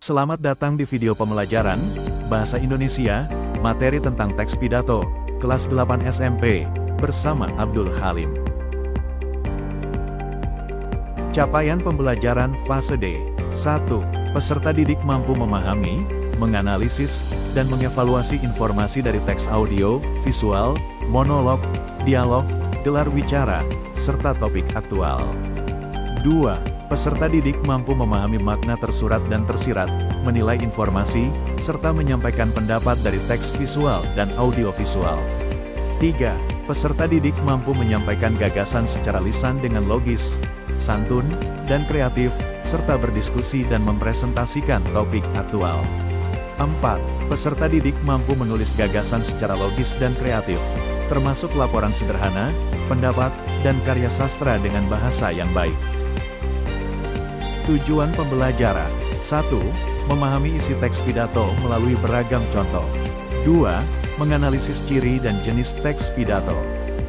Selamat datang di video pembelajaran Bahasa Indonesia, materi tentang teks pidato, kelas 8 SMP, bersama Abdul Halim. Capaian pembelajaran fase D. 1. Peserta didik mampu memahami, menganalisis, dan mengevaluasi informasi dari teks audio, visual, monolog, dialog, gelar wicara, serta topik aktual. 2. Peserta didik mampu memahami makna tersurat dan tersirat, menilai informasi, serta menyampaikan pendapat dari teks visual dan audio visual. 3. Peserta didik mampu menyampaikan gagasan secara lisan dengan logis, santun, dan kreatif, serta berdiskusi dan mempresentasikan topik aktual. 4. Peserta didik mampu menulis gagasan secara logis dan kreatif, termasuk laporan sederhana, pendapat, dan karya sastra dengan bahasa yang baik. Tujuan pembelajaran. 1. Memahami isi teks pidato melalui beragam contoh. 2. Menganalisis ciri dan jenis teks pidato.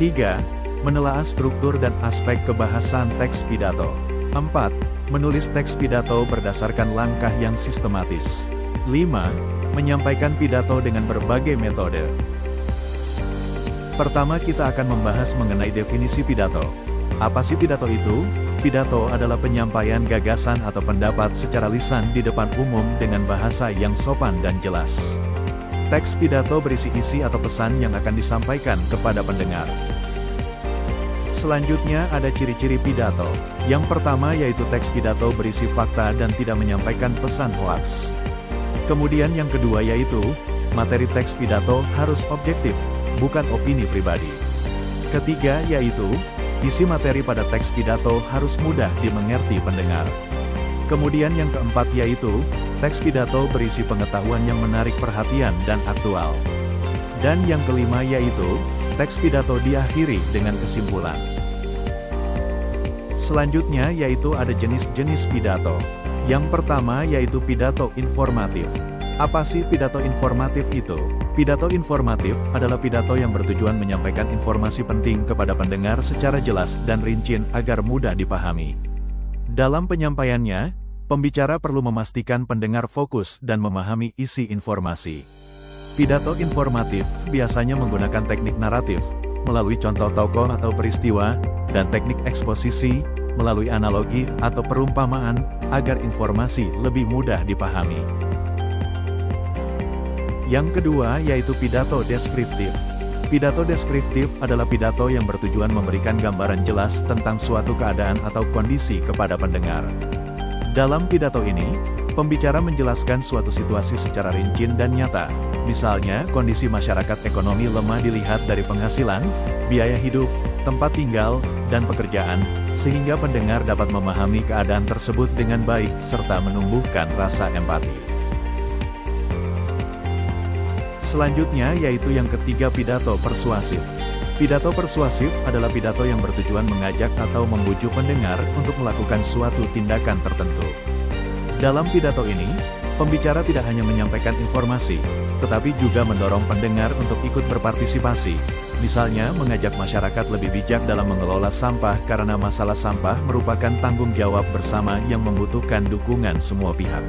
3. Menelaah struktur dan aspek kebahasan teks pidato. 4. Menulis teks pidato berdasarkan langkah yang sistematis. 5. Menyampaikan pidato dengan berbagai metode. Pertama, kita akan membahas mengenai definisi pidato. Apa sih pidato itu? Pidato adalah penyampaian gagasan atau pendapat secara lisan di depan umum dengan bahasa yang sopan dan jelas. Teks pidato berisi isi atau pesan yang akan disampaikan kepada pendengar. Selanjutnya ada ciri-ciri pidato. Yang pertama yaitu teks pidato berisi fakta dan tidak menyampaikan pesan hoaks. Kemudian yang kedua yaitu, materi teks pidato harus objektif, bukan opini pribadi. Ketiga yaitu, isi materi pada teks pidato harus mudah dimengerti pendengar. Kemudian yang keempat yaitu, teks pidato berisi pengetahuan yang menarik perhatian dan aktual. Dan yang kelima yaitu, teks pidato diakhiri dengan kesimpulan. Selanjutnya yaitu ada jenis-jenis pidato. Yang pertama yaitu pidato informatif. Apa sih pidato informatif itu? Pidato informatif adalah pidato yang bertujuan menyampaikan informasi penting kepada pendengar secara jelas dan rinci agar mudah dipahami. Dalam penyampaiannya, pembicara perlu memastikan pendengar fokus dan memahami isi informasi. Pidato informatif biasanya menggunakan teknik naratif, melalui contoh tokoh atau peristiwa, dan teknik eksposisi, melalui analogi atau perumpamaan, agar informasi lebih mudah dipahami. Yang kedua yaitu pidato deskriptif. Pidato deskriptif adalah pidato yang bertujuan memberikan gambaran jelas tentang suatu keadaan atau kondisi kepada pendengar. Dalam pidato ini, pembicara menjelaskan suatu situasi secara rinci dan nyata. Misalnya, kondisi masyarakat ekonomi lemah dilihat dari penghasilan, biaya hidup, tempat tinggal, dan pekerjaan, sehingga pendengar dapat memahami keadaan tersebut dengan baik serta menumbuhkan rasa empati. Selanjutnya yaitu yang ketiga pidato persuasif. Pidato persuasif adalah pidato yang bertujuan mengajak atau membujuk pendengar untuk melakukan suatu tindakan tertentu. Dalam pidato ini, pembicara tidak hanya menyampaikan informasi, tetapi juga mendorong pendengar untuk ikut berpartisipasi. Misalnya, mengajak masyarakat lebih bijak dalam mengelola sampah karena masalah sampah merupakan tanggung jawab bersama yang membutuhkan dukungan semua pihak.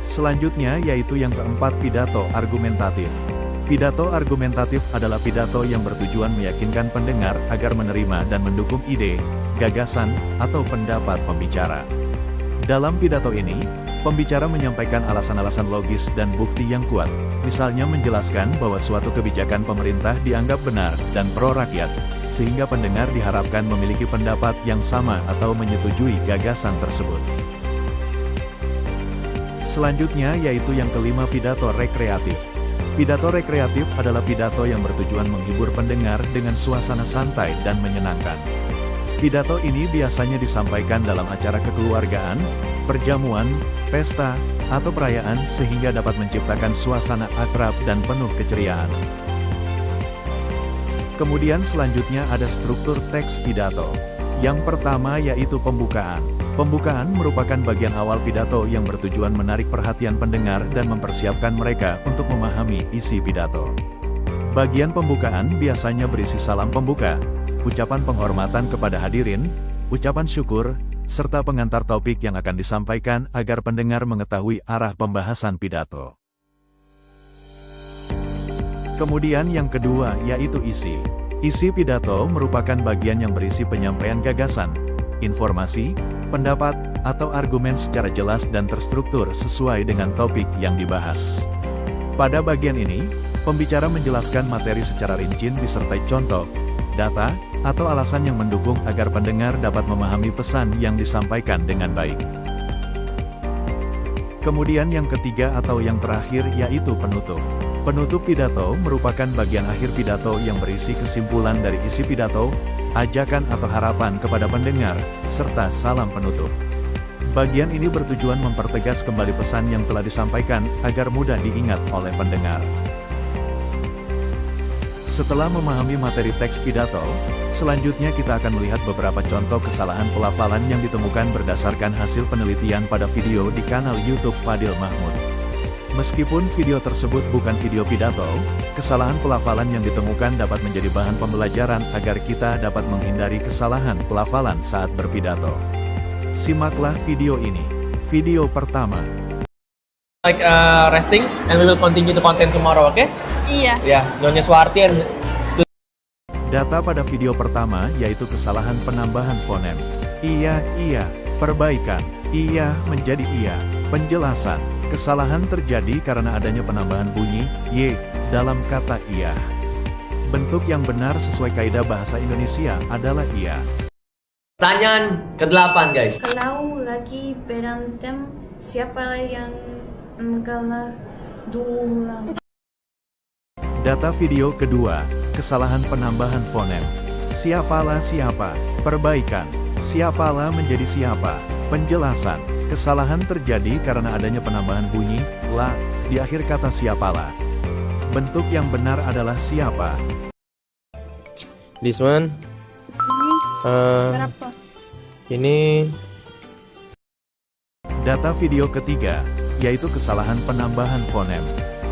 Selanjutnya yaitu yang keempat pidato argumentatif. Pidato argumentatif adalah pidato yang bertujuan meyakinkan pendengar agar menerima dan mendukung ide, gagasan, atau pendapat pembicara. Dalam pidato ini, pembicara menyampaikan alasan-alasan logis dan bukti yang kuat, misalnya menjelaskan bahwa suatu kebijakan pemerintah dianggap benar dan pro rakyat, sehingga pendengar diharapkan memiliki pendapat yang sama atau menyetujui gagasan tersebut. Selanjutnya yaitu yang kelima pidato rekreatif. Pidato rekreatif adalah pidato yang bertujuan menghibur pendengar dengan suasana santai dan menyenangkan. Pidato ini biasanya disampaikan dalam acara kekeluargaan, perjamuan, pesta, atau perayaan sehingga dapat menciptakan suasana akrab dan penuh keceriaan. Kemudian selanjutnya ada struktur teks pidato. Yang pertama yaitu pembukaan. Pembukaan merupakan bagian awal pidato yang bertujuan menarik perhatian pendengar dan mempersiapkan mereka untuk memahami isi pidato. Bagian pembukaan biasanya berisi salam pembuka, ucapan penghormatan kepada hadirin, ucapan syukur, serta pengantar topik yang akan disampaikan agar pendengar mengetahui arah pembahasan pidato. Kemudian yang kedua yaitu isi. Isi pidato merupakan bagian yang berisi penyampaian gagasan, informasi, pendapat, atau argumen secara jelas dan terstruktur sesuai dengan topik yang dibahas. Pada bagian ini, pembicara menjelaskan materi secara rinci disertai contoh, data, atau alasan yang mendukung agar pendengar dapat memahami pesan yang disampaikan dengan baik. Kemudian yang ketiga atau yang terakhir yaitu penutup. Penutup pidato merupakan bagian akhir pidato yang berisi kesimpulan dari isi pidato, ajakan atau harapan kepada pendengar, serta salam penutup. Bagian ini bertujuan mempertegas kembali pesan yang telah disampaikan agar mudah diingat oleh pendengar. Setelah memahami materi teks pidato, selanjutnya kita akan melihat beberapa contoh kesalahan pelafalan yang ditemukan berdasarkan hasil penelitian pada video di kanal YouTube Fadil Mahmud. Meskipun video tersebut bukan video pidato, kesalahan pelafalan yang ditemukan dapat menjadi bahan pembelajaran agar kita dapat menghindari kesalahan pelafalan saat berpidato. Simaklah video ini. Video pertama. Resting and we will continue the content tomorrow, okay? Iya. Yeah, Nyonya Swarti and Data pada video pertama yaitu kesalahan penambahan fonem. Iya, perbaikan. Iya menjadi iya. Penjelasan. Kesalahan terjadi karena adanya penambahan bunyi y dalam kata iya. Bentuk yang benar sesuai kaidah bahasa Indonesia adalah iya. Pertanyaan ke-8, guys. Kalau lagi berantem, siapa yang kalah duluan? Data video kedua, kesalahan penambahan fonem. Siapalah siapa, perbaikan. Siapalah menjadi siapa, penjelasan. Kesalahan terjadi karena adanya penambahan bunyi la di akhir kata siapalah. Bentuk yang benar adalah siapa. This one. Berapa? Ini Data video ketiga, yaitu kesalahan penambahan fonem.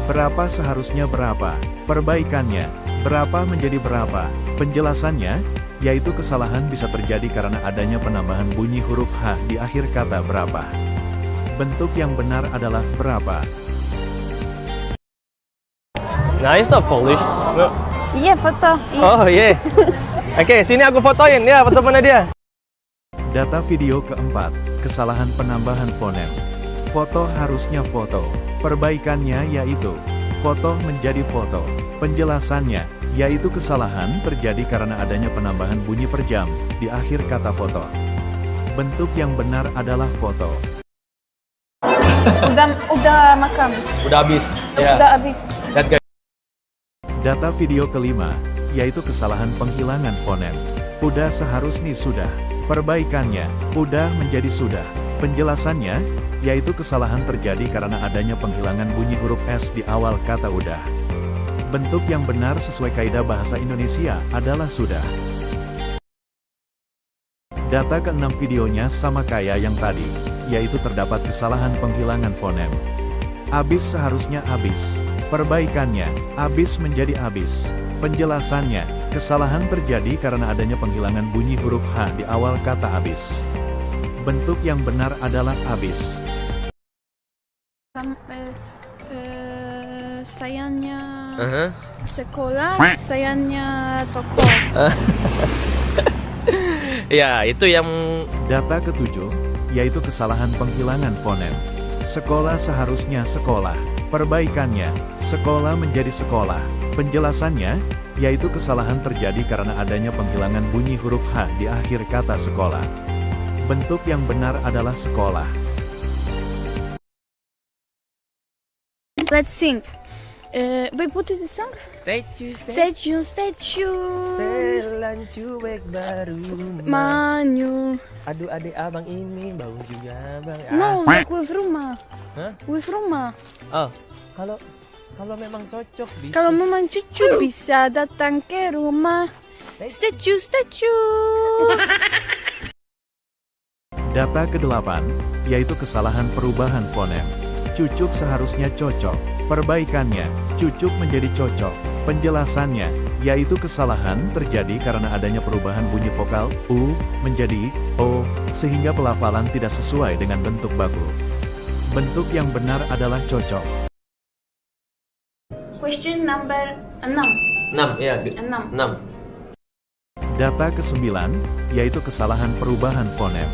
Berapa seharusnya berapa, perbaikannya, berapa menjadi berapa, penjelasannya, yaitu kesalahan bisa terjadi karena adanya penambahan bunyi huruf H di akhir kata berapa. Bentuk yang benar adalah berapa. Nah, it's not Polish. Iya, foto. Iya. Oh, yeah. Oke, sini aku fotoin. Ya, foto mana dia? Data video keempat, kesalahan penambahan fonem. Foto harusnya foto. Perbaikannya yaitu foto menjadi foto. Penjelasannya, yaitu kesalahan terjadi karena adanya penambahan bunyi per jam di akhir kata foto. Bentuk yang benar adalah foto. Udah makan. Udah habis. Ya. Udah habis. Lihat, guys. Data video kelima, yaitu kesalahan penghilangan fonem. Udah seharusnya sudah. Perbaikannya, udah menjadi sudah. Penjelasannya, yaitu kesalahan terjadi karena adanya penghilangan bunyi huruf S di awal kata udah. Bentuk yang benar sesuai kaidah bahasa Indonesia adalah sudah. Data ke-6 videonya sama kayak yang tadi, yaitu terdapat kesalahan penghilangan fonem. Abis seharusnya abis. Perbaikannya, abis menjadi abis. Penjelasannya, kesalahan terjadi karena adanya penghilangan bunyi huruf H di awal kata abis. Bentuk yang benar adalah abis. Sayangnya sekolah, sayangnya toko. Ya, itu yang Data ke-7, yaitu kesalahan penghilangan fonem. Sekolah seharusnya sekolah. Perbaikannya, sekolah menjadi sekolah. Penjelasannya, yaitu kesalahan terjadi karena adanya penghilangan bunyi huruf H di akhir kata sekolah. Bentuk yang benar adalah sekolah. Let's sing. Вы будете sing? statue Statue. setelan cuek baru Manyu. aduh adik abang ini bau juga bang. No, like with rumah. Hah? With rumah. Oh, kalau memang cocok bisa. Kalau memang cucu bisa datang ke rumah. Statue. Data ke-8, yaitu kesalahan perubahan fonem. Cucuk seharusnya cocok. Perbaikannya, cucuk menjadi cocok. Penjelasannya, yaitu kesalahan terjadi karena adanya perubahan bunyi vokal U menjadi O, sehingga pelafalan tidak sesuai dengan bentuk baku. Bentuk yang benar adalah cocok. Question number 6. 6 ya. 6. 6. Data ke-9, yaitu kesalahan perubahan fonem.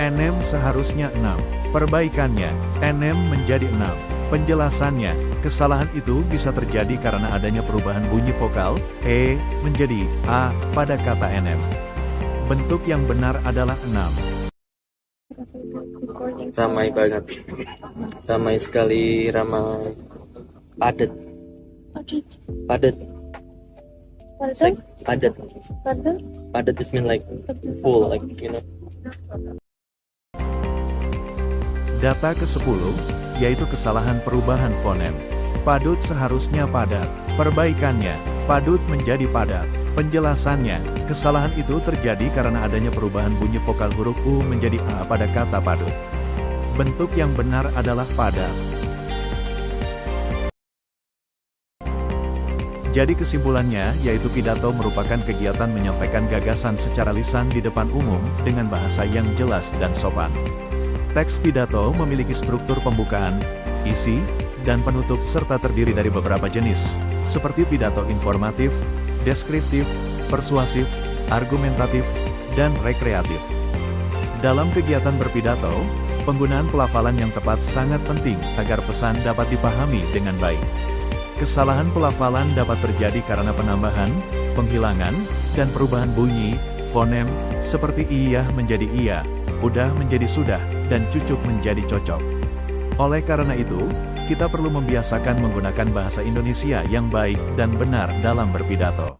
Enem seharusnya 6. Perbaikannya, enem menjadi 6. Penjelasannya, kesalahan itu bisa terjadi karena adanya perubahan bunyi vokal E menjadi A pada kata enem. Bentuk yang benar adalah 6. Ramai banget. Ramai sekali, ramai. Padat. Padat. Like padat. Padat is mean like full, like you know. Data ke-10, yaitu kesalahan perubahan fonem. Padut seharusnya padat. Perbaikannya, padut menjadi padat. Penjelasannya, kesalahan itu terjadi karena adanya perubahan bunyi vokal huruf U menjadi A pada kata padut. Bentuk yang benar adalah padat. Jadi kesimpulannya, yaitu pidato merupakan kegiatan menyampaikan gagasan secara lisan di depan umum, dengan bahasa yang jelas dan sopan. Teks pidato memiliki struktur pembukaan, isi, dan penutup serta terdiri dari beberapa jenis, seperti pidato informatif, deskriptif, persuasif, argumentatif, dan rekreatif. Dalam kegiatan berpidato, penggunaan pelafalan yang tepat sangat penting agar pesan dapat dipahami dengan baik. Kesalahan pelafalan dapat terjadi karena penambahan, penghilangan, dan perubahan bunyi, fonem, seperti iyah menjadi iya, udah menjadi sudah, dan cucuk menjadi cocok. Oleh karena itu, kita perlu membiasakan menggunakan bahasa Indonesia yang baik dan benar dalam berpidato.